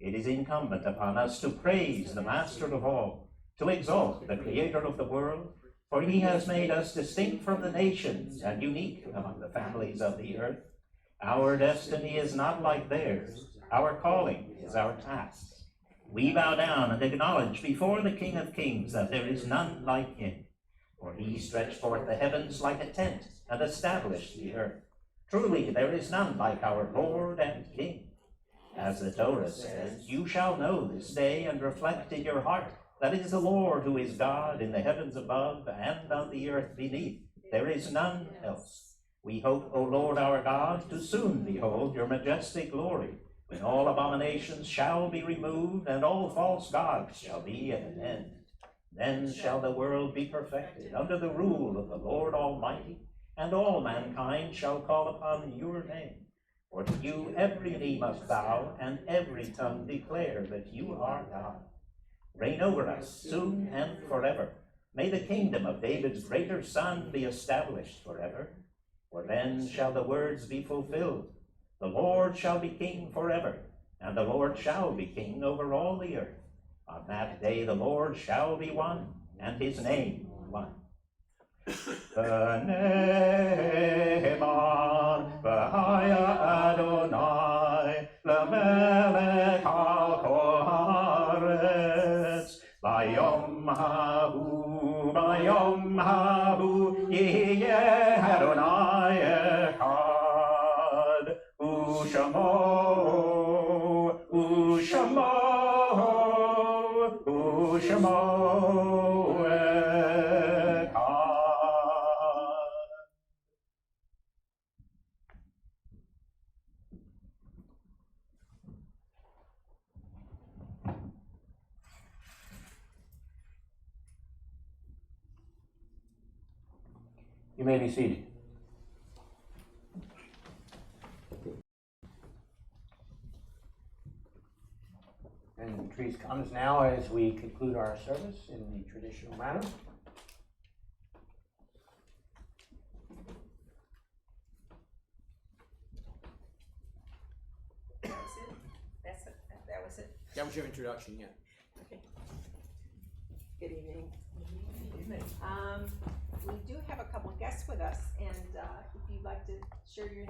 It is incumbent upon us to praise the Master of all, to exalt the Creator of the world, for he has made us distinct from the nations and unique among the families of the earth. Our destiny is not like theirs. Our calling is our task. We bow down and acknowledge before the King of Kings that there is none like him, for he stretched forth the heavens like a tent and established the earth. Truly, there is none like our Lord and King. As the Torah says, you shall know this day and reflect in your heart that it is the Lord who is God in the heavens above and on the earth beneath. There is none else. We hope, O Lord our God, to soon behold your majestic glory, when all abominations shall be removed and all false gods shall be at an end. Then shall the world be perfected under the rule of the Lord Almighty, and all mankind shall call upon your name. For to you every knee must bow, and every tongue declare that you are God. Reign over us soon and forever. May the kingdom of David's greater Son be established forever. For then shall the words be fulfilled. The Lord shall be king forever, and the Lord shall be king over all the earth. On that day the Lord shall be one, and his name one. V'ne'emar v'haya Adonai l'melech al kol haaretz bayom hahu yihye Adonai echad u'shamo You may be seated. And the trees comes now as we conclude our service in the traditional manner. That was it? That was your introduction, yeah. Okay. Good evening. We do have a couple guests with us, and if you'd like to share your